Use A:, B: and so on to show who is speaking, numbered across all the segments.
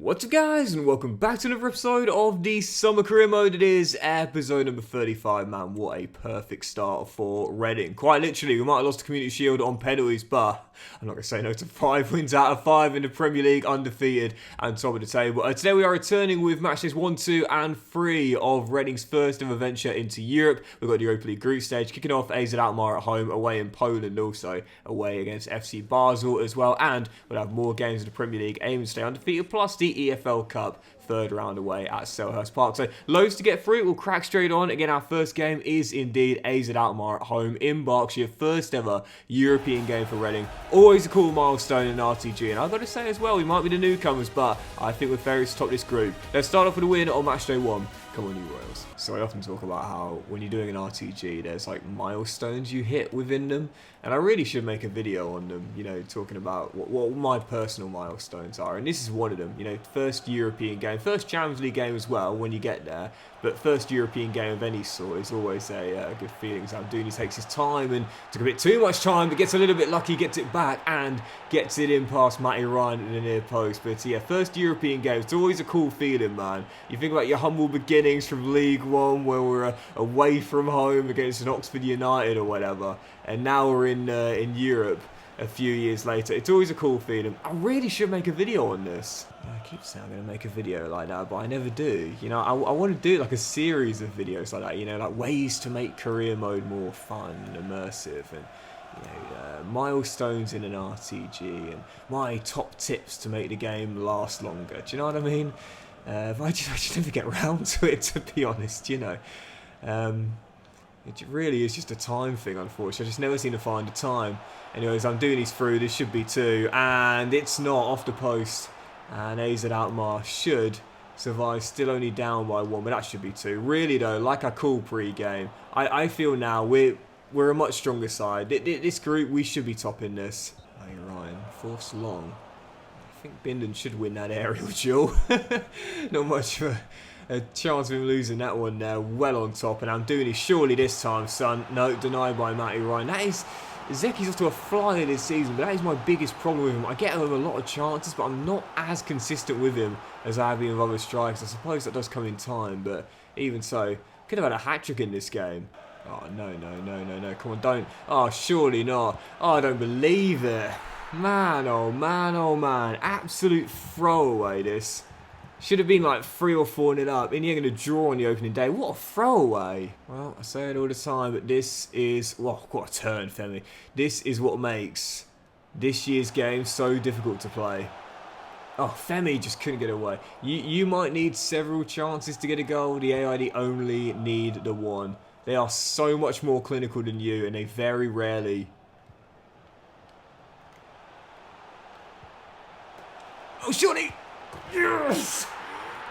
A: What's up guys, and welcome back to another episode of the Summer Career Mode. It is episode number 35, man. What a perfect start for Reading. Quite literally, we might have lost the Community Shield on penalties, but I'm not going to say no to 5 wins out of 5 in the Premier League, undefeated and top of the table. Today we are returning with match days 1, 2 and 3 of Reading's first ever venture into Europe. We've got the Europa League group stage, kicking off AZ Alkmaar at home, away in Poland, also away against FC Basel as well, and we'll have more games in the Premier League, aiming to stay undefeated, plus the EFL Cup third round away at Selhurst Park. So loads to get through. We'll crack straight on. Again, our first game is indeed AZ Alkmaar at home in Berkshire. First ever European game for Reading. Always a cool milestone in RTG. And I've got to say as well, we might be the newcomers, but I think we're favourites to top this group. Let's start off with a win on match day 1. Come on, you Royals. So I often talk about how when you're doing an RTG, there's like milestones you hit within them. And I really should make a video on them, you know, talking about what my personal milestones are. And this is one of them, you know, first European game, first Champions League game as well when you get there. But first European game of any sort is always a good feeling. Zamdouni takes his time and took a bit too much time, but gets a little bit lucky, gets it back and gets it in past Matty Ryan in the near post. But yeah, first European game, it's always a cool feeling, man. You think about your humble beginnings from League One, where we're away from home against an Oxford United or whatever, and now we're in Europe a few years later. It's always a cool feeling. I really should make a video on this. I keep saying I'm going to make a video like that, but I never do. You know, I want to do like a series of videos like that, you know, like ways to make career mode more fun and immersive, and you know, milestones in an RTG, and my top tips to make the game last longer. Do you know what I mean? I just never get around to it, to be honest, you know. It really is just a time thing, unfortunately. I just never seem to find the time. Anyways, I'm doing these through. This should be 2, and it's not, off the post. And AZ Alkmaar should survive, still only down by 1, but that should be 2. Really though, like a cool pre-game, I feel now we're a much stronger side. This group, we should be topping this. Hey Ryan, force long. I think Bindon should win that aerial duel. Not much of a chance of him losing that one there. Well on top, and I'm doing it surely this time, son. No, denied by Matty Ryan. That is, Zeki's off to a flyer this season, but that is my biggest problem with him. I get him a lot of chances, but I'm not as consistent with him as I have been with other strikers. I suppose that does come in time, but even so, could have had a hat-trick in this game. Oh, no, come on, don't. Oh, surely not. Oh, I don't believe it. Man, oh man. Absolute throwaway, this. Should have been like 3 or 4-0 up. And you're going to draw on the opening day. What a throwaway. Well, I say it all the time, but this is... Well, what a turn, Femi. This is what makes this year's game so difficult to play. Oh, Femi just couldn't get away. You might need several chances to get a goal. The AID only need the 1. They are so much more clinical than you, and they very rarely... Oh, surely! Yes!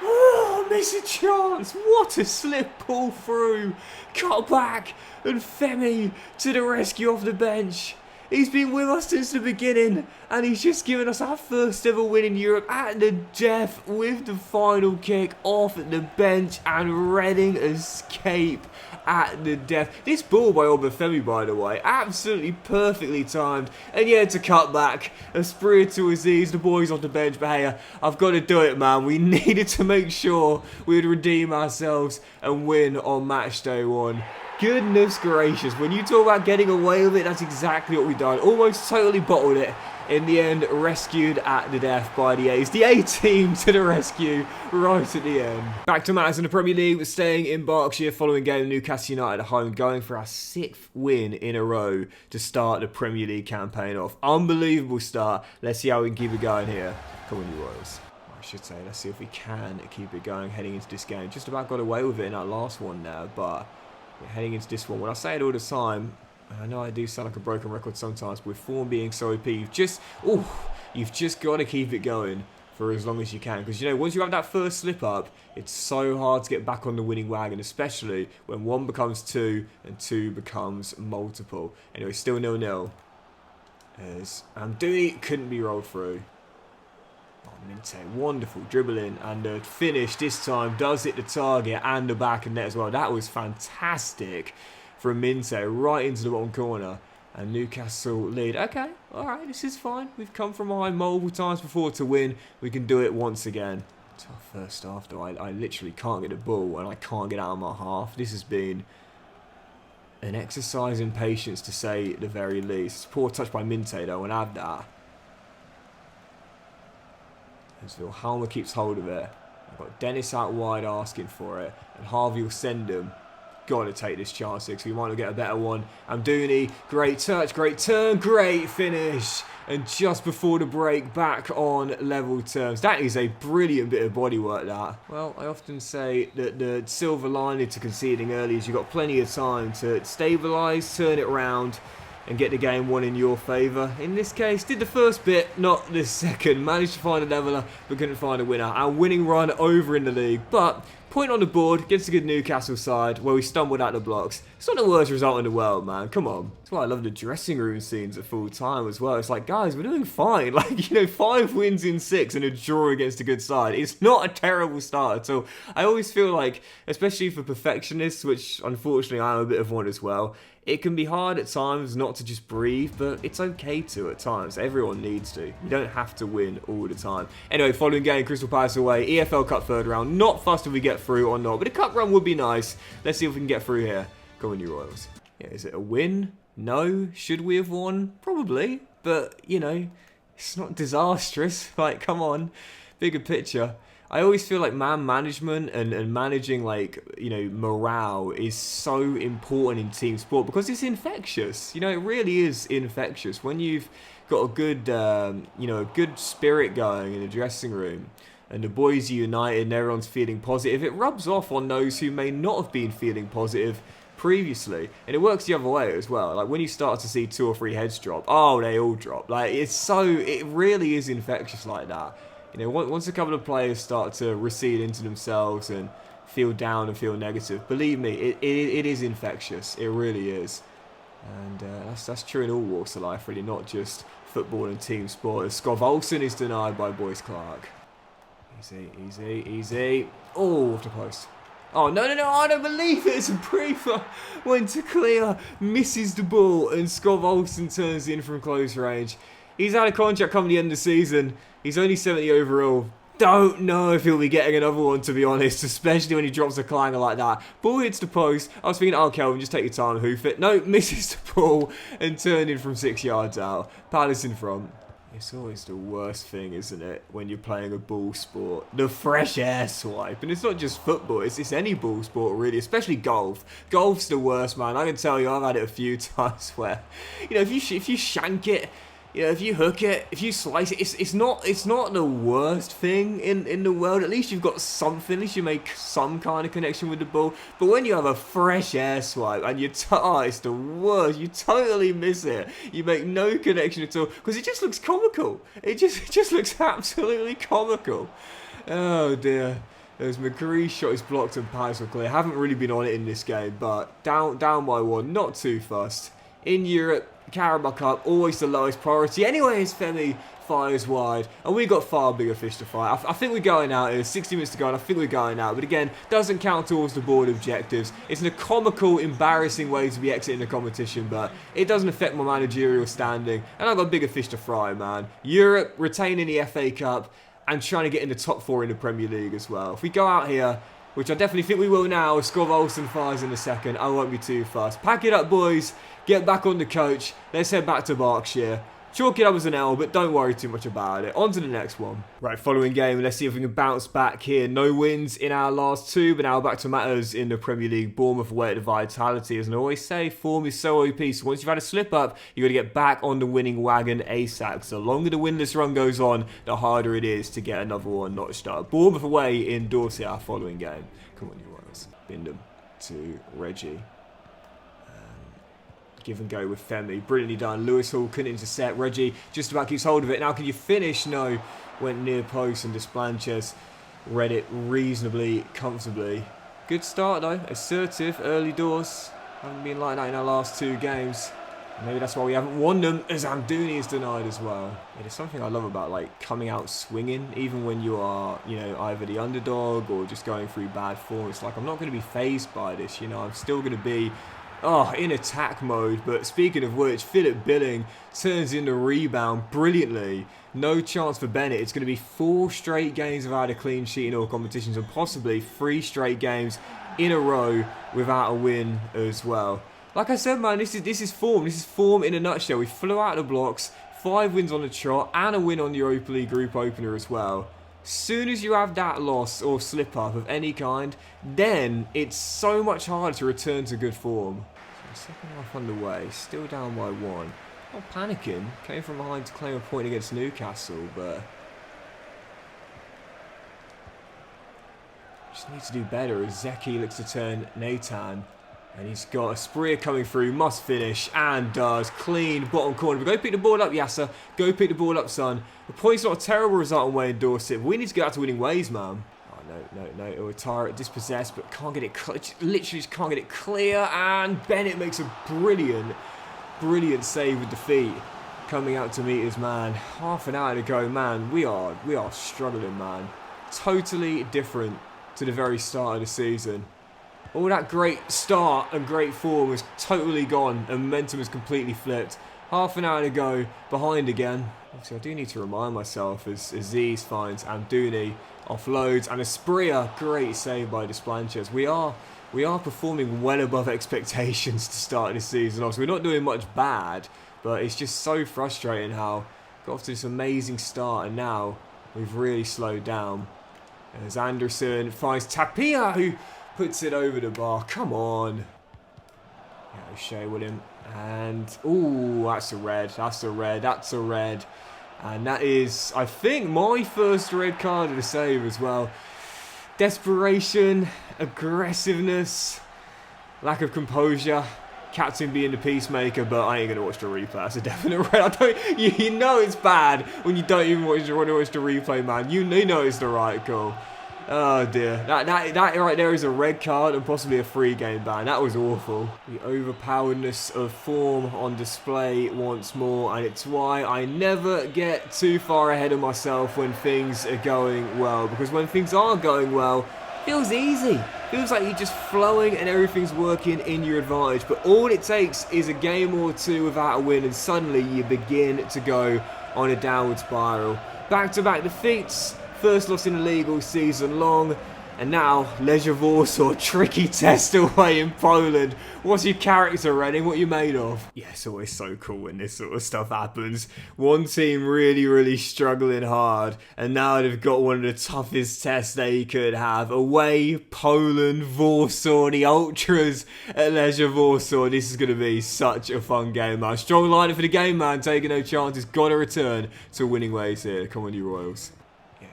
A: Oh, miss a chance! What a slip pull through! Cut back, and Femi to the rescue off the bench. He's been with us since the beginning, and he's just given us our first ever win in Europe at the death with the final kick off at the bench, and Reading escape at the death. This ball by Obafemi, by the way, absolutely perfectly timed, and yeah, to cut back, a spree to Aziz, the boys off the bench, but hey, I've got to do it, man. We needed to make sure we'd redeem ourselves and win on match day 1. Goodness gracious, when you talk about getting away with it, that's exactly what we've done. Almost totally bottled it. In the end, rescued at the death by the A's. The A team to the rescue right at the end. Back to matters in the Premier League, we're staying in Berkshire following game Newcastle United at home, going for our 6th win in a row to start the Premier League campaign off. Unbelievable start. Let's see how we can keep it going here. Come on, you Royals. I should say, let's see if we can keep it going heading into this game. Just about got away with it in that last one now, but we're heading into this one. When I say it all the time, I know I do sound like a broken record sometimes, but with form being so OP, you've just got to keep it going for as long as you can. Because, you know, once you have that first slip up, it's so hard to get back on the winning wagon, especially when 1 becomes 2 and 2 becomes multiple. Anyway, still 0-0. As Amdouni couldn't be rolled through. Oh, Minte, wonderful dribbling, and the finish this time does hit the target and the back of net as well. That was fantastic from Minte, right into the bottom corner. And Newcastle lead. Okay, alright, this is fine. We've come from behind multiple times before to win. We can do it once again. Tough first half though. I literally can't get the ball and I can't get out of my half. This has been an exercise in patience to say the very least. Poor touch by Minte though, and add that. As Vilhelma keeps hold of it. I've got Dennis out wide asking for it. And Harvey will send him. Got to take this chance because we might not get a better one. Amdouni, great touch, great turn, great finish. And just before the break, back on level terms. That is a brilliant bit of bodywork, that. Well, I often say that the silver lining to conceding early is you've got plenty of time to stabilise, turn it around, and get the game won in your favour. In this case, did the first bit, not the second. Managed to find a leveller, but couldn't find a winner. Our winning run over in the league, but point on the board against a good Newcastle side where we stumbled out the blocks. It's not the worst result in the world, man. Come on. That's why I love the dressing room scenes at full time as well. It's like, guys, we're doing fine. Like, you know, 5 wins in 6 and a draw against a good side. It's not a terrible start at all. I always feel like, especially for perfectionists, which unfortunately I am a bit of one as well, it can be hard at times not to just breathe, but it's okay to at times. Everyone needs to. You don't have to win all the time. Anyway, following game, Crystal Palace away, EFL Cup third round. Not fussed if we get through or not, but a cup run would be nice. Let's see if we can get through here. Go on, you Royals. Yeah, is it a win? No. Should we have won? Probably. But, you know, it's not disastrous. Like, come on. Bigger picture. I always feel like man management and managing, like, you know, morale is so important in team sport because it's infectious. You know, it really is infectious. When you've got a good, you know, a good spirit going in the dressing room and the boys are united and everyone's feeling positive, it rubs off on those who may not have been feeling positive previously. And it works the other way as well. Like, when you start to see 2 or 3 heads drop, oh, they all drop. Like, it really is infectious like that. You know, once a couple of players start to recede into themselves and feel down and feel negative, believe me, it is infectious. It really is. And that's true in all walks of life, really, not just football and team sport. Skov Olsen is denied by Boyce Clark. Easy, easy, easy. Oh, off the post. Oh, no, I don't believe it. It's a briefer. Went to clear, misses the ball, and Skov Olsen turns in from close range. He's out of contract coming the end of the season. He's only 70 overall. Don't know if he'll be getting another one, to be honest, especially when he drops a clanger like that. Ball hits the post. I was thinking, oh, Kelvin, just take your time and hoof it. No, misses the ball and turned in from 6 yards out. Palace in front. It's always the worst thing, isn't it, when you're playing a ball sport? The fresh air swipe. And it's not just football, it's any ball sport, really, especially golf. Golf's the worst, man. I can tell you, I've had it a few times where, you know, if you shank it, you know, if you hook it, if you slice it, it's not the worst thing in the world. At least you've got something. At least you make some kind of connection with the ball. But when you have a fresh air swipe and it's the worst. You totally miss it. You make no connection at all because it just looks comical. It just looks absolutely comical. Oh dear. As McCree's shot is blocked and Palace were clear. Haven't really been on it in this game, but down by 1. Not too fussed. In Europe, Carabao Cup, always the lowest priority. Anyway, as Femi fires wide, and we've got far bigger fish to fry. I think we're going out here. 60 minutes to go, and I think we're going out. But again, doesn't count towards the board objectives. It's in a comical, embarrassing way to be exiting the competition, but it doesn't affect my managerial standing. And I've got bigger fish to fry, man. Europe, retaining the FA Cup, and trying to get in the top 4 in the Premier League as well. If we go out here, which I definitely think we will now, if Skov Olsen fires in a second, I won't be too fast. Pack it up, boys. Get back on the coach. Let's head back to Berkshire. Chalk it up as an L, but don't worry too much about it. On to the next one. Right, following game, let's see if we can bounce back here. No wins in our last 2, but now back to matters in the Premier League. Bournemouth away at the Vitality. As I always say, form is so OP, so once you've had a slip up, you've got to get back on the winning wagon ASAP. So the longer the winless run goes on, the harder it is to get another one notched up. Bournemouth away in Dorset, our following game. Come on, you Royals. Bindham to Reggie. Give and go with Femi. Brilliantly done. Lewis Hall couldn't intercept. Reggie just about keeps hold of it. Now can you finish? No. Went near post and Desplanches read it reasonably comfortably. Good start though. Assertive. Early doors. Haven't been like that in our last 2 games. Maybe that's why we haven't won them, as Amdouni is denied as well. It is something I love about, like, coming out swinging, even when you are, you know, either the underdog or just going through bad form. It's like, I'm not going to be fazed by this, you know. I'm still going to be Oh, in attack mode. But speaking of which, Philip Billing turns in the rebound brilliantly. No chance for Bennett. It's going to be 4 straight games without a clean sheet in all competitions, and possibly 3 straight games in a row without a win as well. Like I said, man, this is form. This is form in a nutshell. We flew out of the blocks, 5 wins on the trot, and a win on the Europa League group opener as well. Soon as you have that loss or slip up of any kind, then it's so much harder to return to good form. So second half underway, still down by 1. Not panicking. Came from behind to claim a point against Newcastle, but just need to do better as Zeki looks to turn Nathan. And he's got a Spria coming through, must finish, and does. Clean, bottom corner. But go pick the ball up, Yasser. Go pick the ball up, son. The point's not a terrible result on Wayne Dorset, but we need to get out to winning ways, man. Oh, no. It'll retire it, dispossessed, but can't get it, literally just can't get it clear. And Bennett makes a brilliant save with the feet. Coming out to meet his man. Half an hour to go, man. We are struggling, man. Totally different to the very start of the season. All that great start and great form was totally gone and momentum has completely flipped. Half an hour to go, behind again. Obviously, I do need to remind myself as Aziz finds Amdouni, offloads, and a Spria. Great save by Desplanches. We are performing well above expectations to start this season. Obviously, we're not doing much bad, but it's just so frustrating how got off to this amazing start and now we've really slowed down. As Anderson finds Tapia, who puts it over the bar. Come on. Yeah, O'Shea William. And, ooh, that's a red. And that is, I think, my first red card of the save as well. Desperation, aggressiveness, lack of composure. Captain being the peacemaker, but I ain't going to watch the replay. That's a definite red. You know it's bad when you don't even watch the replay, man. You know it's the right call. Oh dear, that right there is a red card and possibly a free game ban. That was awful. The overpoweredness of form on display once more, and it's why I never get too far ahead of myself when things are going well, because when things are going well, it feels easy. Feels like you're just flowing and everything's working in your advantage, but all it takes is a game or two without a win and suddenly you begin to go on a downward spiral. Back-to-back defeats. First loss in the league all season long, and now Legia Warsaw, tricky test away in Poland. What's your character, Reading? What are you made of? Yeah, it's always so cool when this sort of stuff happens. One team really struggling hard, and now they've got one of the toughest tests they could have. Away, Poland, Warsaw, the Ultras at Legia Warsaw. This is going to be such a fun game, man. Strong lineup for the game, man. Taking no chances. Got to return to winning ways here. Come on, you Royals.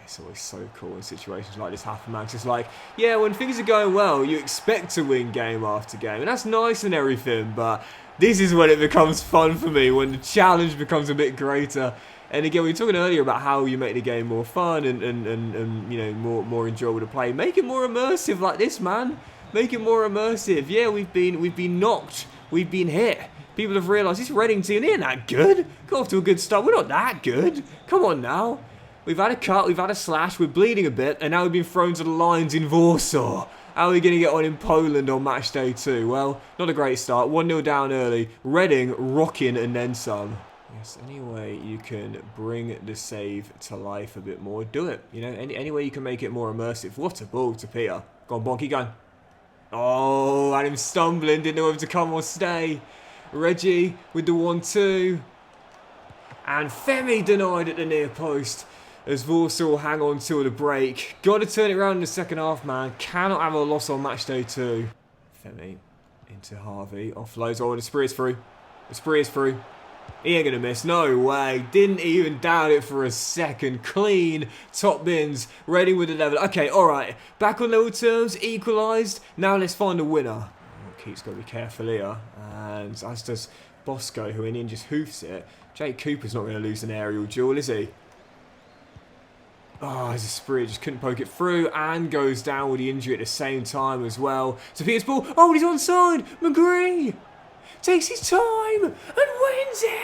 A: It's always so cool when situations like this happen, man. It's like, yeah, when things are going well, you expect to win game after game. And that's nice and everything, but this is when it becomes fun for me, when the challenge becomes a bit greater. And again, we were talking earlier about how you make the game more fun and you know, more enjoyable to play. Make it more immersive like this, man. Make it more immersive. Yeah, we've been knocked. We've been hit. People have realised this Reading team isn't that good. Got off to a good start. We're not that good. Come on now. We've had a cut, we've had a slash, we're bleeding a bit, and now we've been thrown to the lions in Warsaw. How are we going to get on in Poland on match day 2? Well, not a great start. 1-0 down early. Reading rocking and then some. Yes, any way you can bring the save to life a bit more, do it. You know, any way you can make it more immersive. What a ball to Peter. Go on, Bon, keep going. Oh, and him stumbling, didn't know whether to come or stay. Reggie with the 1-2. And Femi denied at the near post. As Warsaw hang on till the break. Got to turn it around in the second half, man. Cannot have a loss on match day 2. Femi into Harvey. Offloads. Oh, the spree is through. The spree is through. He ain't going to miss. No way. Didn't even doubt it for a second. Clean. Top bins. Reading with the level. Okay, alright. Back on level terms. Equalised. Now let's find a winner. Keith's got to be careful here. And as does Bosco, who in just hoofs it. Jake Cooper's not going to lose an aerial duel, is he? Oh, there's a spree, just couldn't poke it through and goes down with the injury at the same time as well. So Peter's ball, oh, he's onside. McGree takes his time and wins it.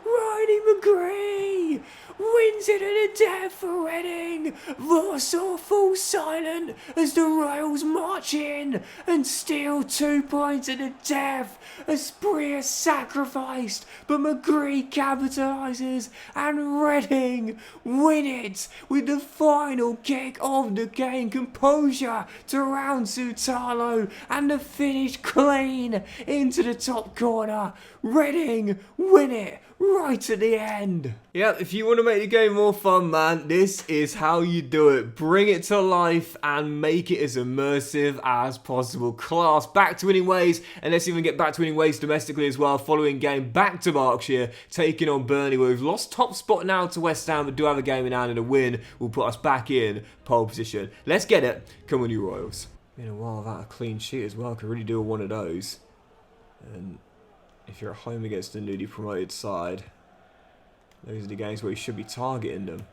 A: Riley McGree wins it in a death for Reading. Warsaw falls silent as the Royals march in and steal 2 points in a death. Esprit is sacrificed, but McGree capitalises and Reading win it with the final kick of the game. Composure to round Sutalo and the finish clean into the top corner. Reading win it right at the end. Yep, if you want to make the game more fun, man, this is how you do it. Bring it to life and make it as immersive as possible. Class. Back to winning ways, and let's even get back to winning ways domestically as well. Following game back to Berkshire, taking on Burnley, where we've lost top spot now to West Ham, but do have a game in hand, and a win will put us back in pole position. Let's get it. Come on, you Royals. Been a while without a clean sheet as well. Could really do one of those. And if you're at home against a newly promoted side, those are the games where you should be targeting them.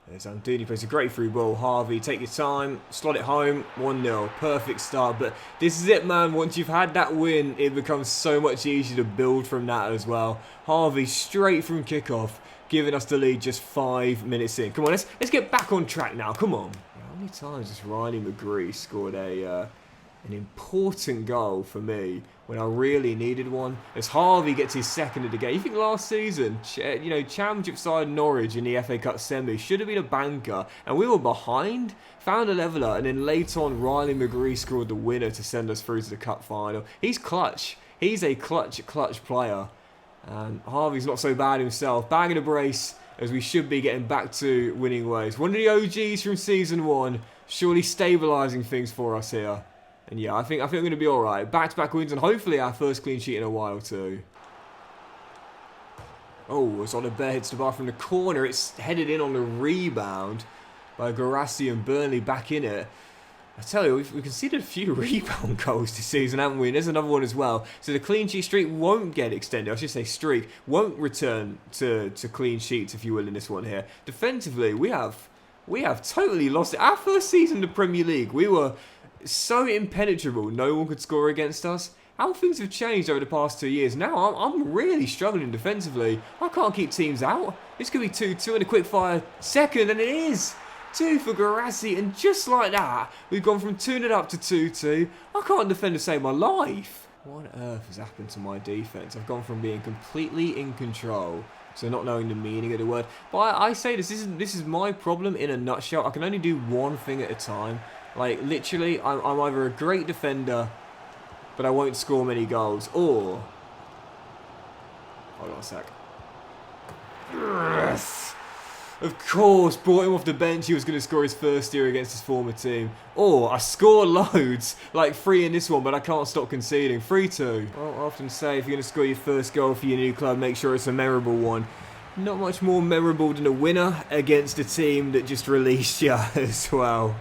A: There's Amdouni plays a great through ball. Harvey, take your time, slot it home, 1-0. Perfect start. But this is it, man. Once you've had that win, it becomes so much easier to build from that as well. Harvey straight from kickoff, giving us the lead just 5 minutes in. Come on, let's get back on track now. Come on. How many times has Riley McGree scored an important goal for me when I really needed one? As Harvey gets his second of the game. You think last season, Championship side Norwich in the FA Cup semi should have been a banker, and we were behind, found a leveller, and then later on Riley McGree scored the winner to send us through to the cup final. He's clutch. He's a clutch player. And Harvey's not so bad himself. Bagging a brace as we should be getting back to winning ways. One of the OGs from season 1, surely stabilising things for us here. And yeah, I think we're going to be alright. Back-to-back wins and hopefully our first clean sheet in a while too. Oh, it's on a bear, hits the bar from the corner. It's headed in on the rebound by Garassi and Burnley back in it. I tell you, we've conceded a few rebound goals this season, haven't we? And there's another one as well. So the clean sheet streak won't get extended. I should say streak. Won't return to clean sheets, if you will, in this one here. Defensively, we have totally lost it. Our first season in the Premier League, we were so impenetrable, no one could score against us. How things have changed over the past 2 years. Now I'm really struggling defensively. I can't keep teams out. This could be 2-2 and a quick fire second, and it is 2 for Garassi, and just like that, we've gone from 2-0 up to 2-2. I can't defend to save my life. What on earth has happened to my defense? I've gone from being completely in control to not knowing the meaning of the word. But I say this is my problem in a nutshell. I can only do one thing at a time. Like, literally, I'm either a great defender, but I won't score many goals, or... Hold on a sec. Yes! Of course, brought him off the bench, he was going to score his first year against his former team. Or, I score loads, like 3 in this one, but I can't stop conceding. 3-2. Well, I often say, if you're going to score your first goal for your new club, make sure it's a memorable one. Not much more memorable than a winner against a team that just released you as well.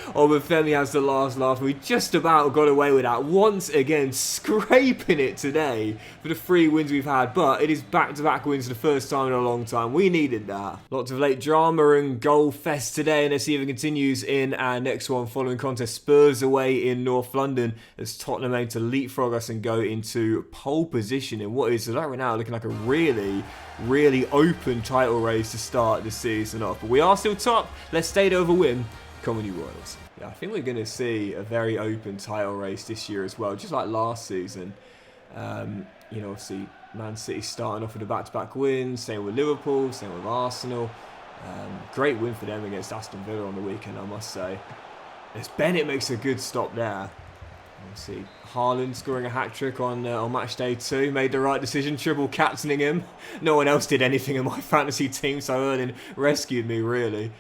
A: Obafemi has the last laugh. We just about got away with that. Once again, scraping it today for the 3 wins we've had. But it is back-to-back wins for the first time in a long time. We needed that. Lots of late drama and goal fest today. And let's see if it continues in our next one. Following contest, Spurs away in North London as Tottenham aim to leapfrog us and go into pole position in what is, right now, looking like a really open title race to start the season off. But we are still top. Let's stay over win. Come on, you Royals. Yeah, I think we're going to see a very open title race this year as well, just like last season. Obviously, Man City starting off with a back-to-back win, same with Liverpool, same with Arsenal. Great win for them against Aston Villa on the weekend, I must say. As Bennett makes a good stop there. Obviously, Haaland scoring a hat-trick on match day 2. Made the right decision, triple captaining him. No one else did anything in my fantasy team, so Erling rescued me, really.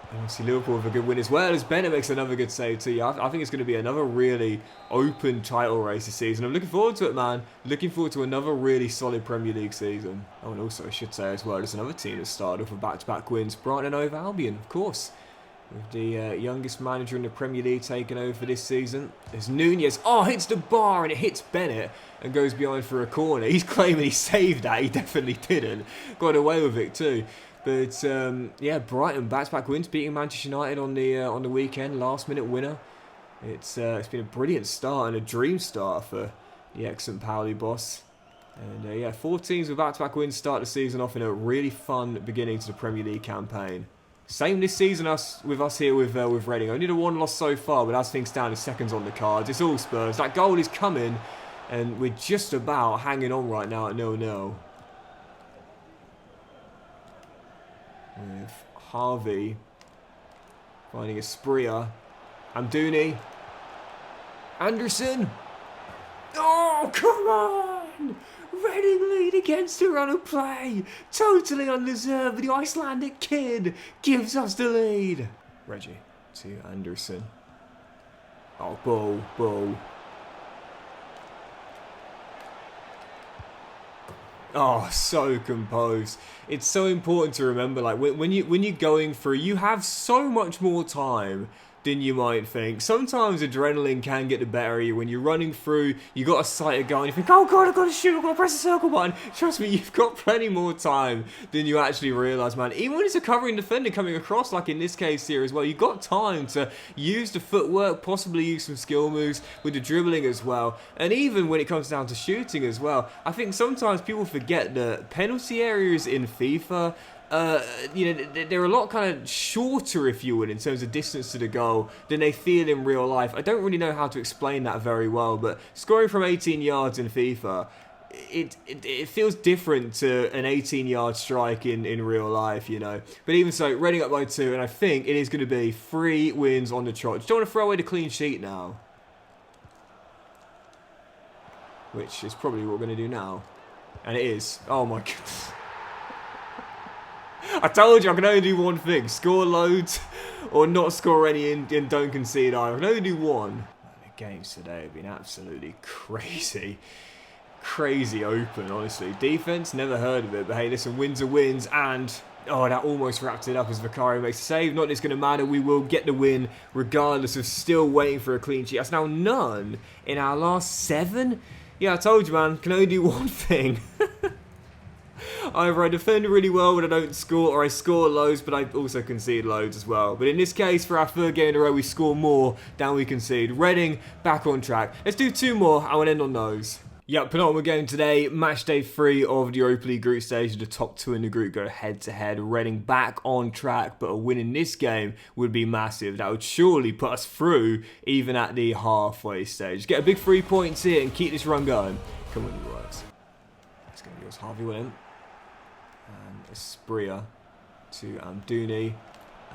A: Obviously Liverpool with a good win as well, as Bennett makes another good save too. Yeah, I think it's going to be another really open title race this season. I'm looking forward to it, man. Looking forward to another really solid Premier League season. Oh, and also I should say as well, there's another team that started off with back-to-back wins. Brighton and Hove Albion, of course. With the youngest manager in the Premier League taking over for this season. There's Nunez. Oh, hits the bar and it hits Bennett and goes behind for a corner. He's claiming he saved that. He definitely didn't. Got away with it too. But yeah, Brighton back-to-back wins, beating Manchester United on the weekend, last-minute winner. It's been a brilliant start and a dream start for the ex-St. Pauli boss. And yeah, 4 teams with back-to-back wins start the season off in a really fun beginning to the Premier League campaign. Same this season with us here with Reading. Only the 1 loss so far, but as things stand, the second's on the cards. It's all Spurs. That goal is coming, and we're just about hanging on right now at 0-0. With Harvey finding a Spria. Amdouni. Anderson. Oh, come on! Reading lead against a run of play. Totally undeserved. The Icelandic kid gives us the lead. Reggie to Anderson. Oh, ball. Oh, so composed. It's so important to remember, like, when you're going through, you have so much more time than you might think. Sometimes adrenaline can get the better of you. When you're running through, you got a sight of goal, and you think, oh god, I've got to shoot, I've got to press the circle button. Trust me, you've got plenty more time than you actually realise, man. Even when it's a covering defender coming across, like in this case here as well, you've got time to use the footwork, possibly use some skill moves with the dribbling as well. And even when it comes down to shooting as well, I think sometimes people forget that penalty areas in FIFA, you know, they're a lot kind of shorter, if you would, in terms of distance to the goal than they feel in real life. I don't really know how to explain that very well, but scoring from 18 yards in FIFA, it feels different to an 18-yard strike in real life, you know. But even so, Reading up by 2, and I think it is going to be 3 wins on the trot. Just don't want to throw away the clean sheet now, which is probably what we're going to do now, and it is. Oh my goodness. I told you I can only do one thing. Score loads or not score any and don't concede either. I can only do one. The games today have been absolutely crazy. Crazy open, honestly. Defense, never heard of it. But hey, listen, wins are wins. And, oh, that almost wrapped it up as Vicario makes a save. Not that it's going to matter. We will get the win regardless of still waiting for a clean sheet. That's now none in our last 7. Yeah, I told you, man. Can only do one thing. Either I defend really well but I don't score, or I score loads but I also concede loads as well. But in this case, for our 3rd game in a row, we score more than we concede. Reading back on track. Let's do 2 more. I want to end on those. Yep, penultimate game today, match day 3 of the Europa League group stage. The top 2 in the group go head-to-head. Reading back on track, but a win in this game would be massive. That would surely put us through, even at the halfway stage. Get a big 3 points here and keep this run going. Come on, you works. That's going to be yours. Harvey William. And Spria to Amdouni.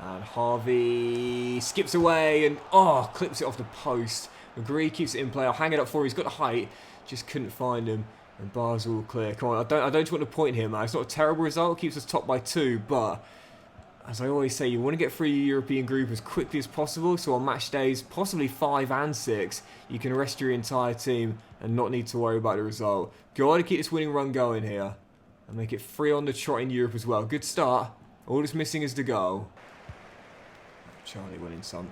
A: And Harvey skips away and, oh, clips it off the post. McGree keeps it in play. I'll hang it up for him. He's got the height. Just couldn't find him. And bars all clear. Come on, I don't just want to point here, man. It's not a terrible result. It keeps us top by 2. But, as I always say, you want to get through your European group as quickly as possible. So on match days, possibly 5 and 6, you can rest your entire team and not need to worry about the result. Got to keep this winning run going here. And make it 3 on the trot in Europe as well. Good start. All that's missing is the goal. Charlie winning some.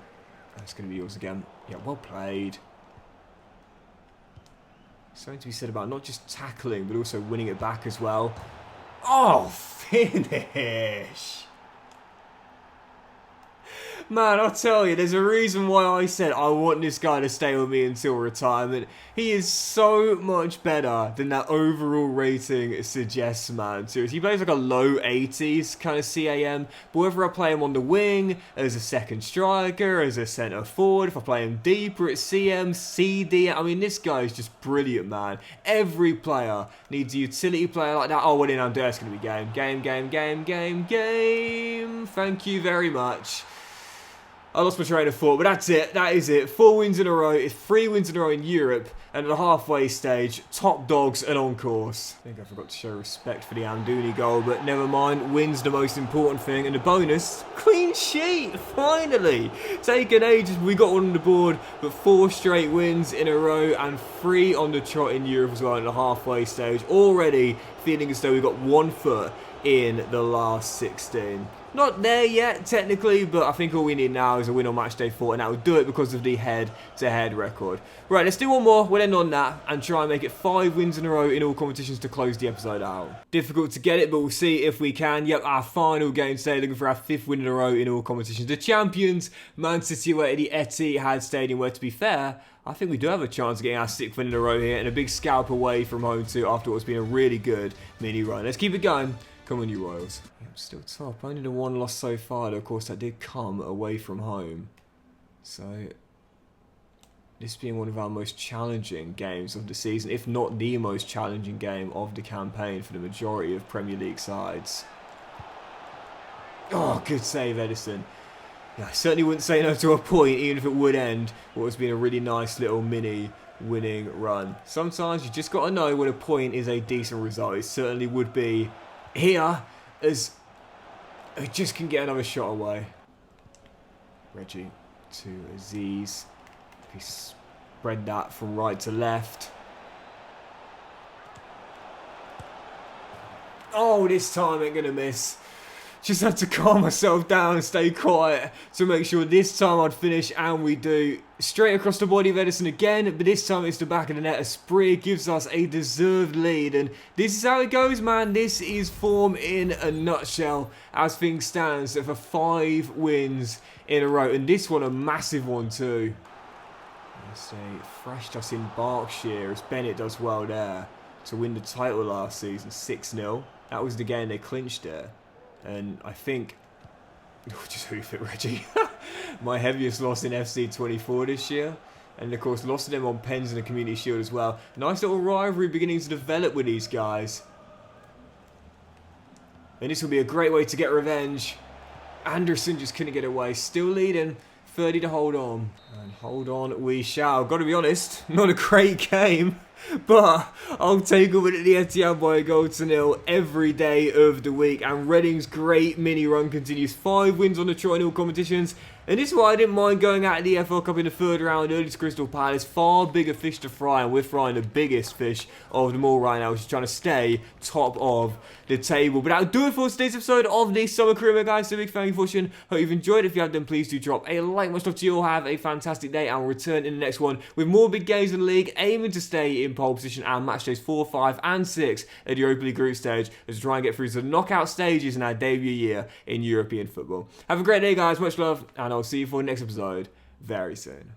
A: That's going to be yours again. Yeah, well played. Something to be said about not just tackling, but also winning it back as well. Oh, finish! Man, I'll tell you, there's a reason why I said I want this guy to stay with me until retirement. He is so much better than that overall rating suggests, man. Seriously, he plays like a low 80s kind of CAM. But whether I play him on the wing, as a second striker, as a centre forward, if I play him deeper at CM, CD, I mean, this guy is just brilliant, man. Every player needs a utility player like that. Oh, well, then it's going to be game. Thank you very much. I lost my train of thought, but that's it. That is it. 4 wins in a row. It's 3 wins in a row in Europe. And at the halfway stage, top dogs and on course. I think I forgot to show respect for the Amdouni goal, but never mind. Wins the most important thing. And the bonus, clean sheet. Finally. Taken ages. We got one on the board, but 4 straight wins in a row and 3 on the trot in Europe as well in the halfway stage. Already feeling as though we've got 1 foot in the last 16. Not there yet, technically, but I think all we need now is a win on match day 4, and that will do it because of the head-to-head record. Right, let's do one more. We'll end on that and try and make it 5 wins in a row in all competitions to close the episode out. Difficult to get it, but we'll see if we can. Yep, our final game today, looking for our 5th win in a row in all competitions. The champions, Man City, away at the Etihad Stadium, where, to be fair, I think we do have a chance of getting our 6th win in a row here, and a big scalp away from home too, after what's been a really good mini run. Let's keep it going. Come on, you Royals. I'm still top. Only the 1 loss so far, though, of course, that did come away from home. So, this being one of our most challenging games of the season, if not the most challenging game of the campaign for the majority of Premier League sides. Oh, good save, Edison. Yeah, I certainly wouldn't say no to a point, even if it would end what has been a really nice little mini winning run. Sometimes you just got to know when a point is a decent result. It certainly would be here, as we just can get another shot away. Reggie to Aziz. He spread that from right to left. Oh, this time ain't gonna miss. Just had to calm myself down and stay quiet to make sure this time I'd finish, and we do. Straight across the body of Edison again, but this time it's the back of the net. Asprey gives us a deserved lead, and this is how it goes, man. This is form in a nutshell as things stand for 5 wins in a row, and this one a massive one too. They thrashed us in Berkshire, as Bennett does well there, to win the title last season, 6-0. That was the game they clinched there. And I think, just hoof it, Reggie. My heaviest loss in FC 24 this year. And of course, lost to them on pens in the Community Shield as well. Nice little rivalry beginning to develop with these guys. And this will be a great way to get revenge. Anderson just couldn't get away. Still leading. 30 to hold on. And hold on we shall. Got to be honest, not a great game. But I'll take a win at the Etihad by a goal to 0 every day of the week. And Reading's great mini run continues. 5 wins on the trot in all competitions. And this is why I didn't mind going out of the FL Cup in the 3rd round early to Crystal Palace. Far bigger fish to fry, and we're frying the biggest fish of them all right now, which is trying to stay top of the table. But that'll do it for today's episode of the Summer Career, guys. So big thank you for watching. Hope you've enjoyed. If you have, then please do drop a like. Much love to you all. Have a fantastic day, and we'll return in the next one with more big games in the league, aiming to stay in pole position and match days 4, 5, and 6 at the Europa League group stage as we try and get through to the knockout stages in our debut year in European football. Have a great day, guys. Much love, and I'll see you for the next episode very soon.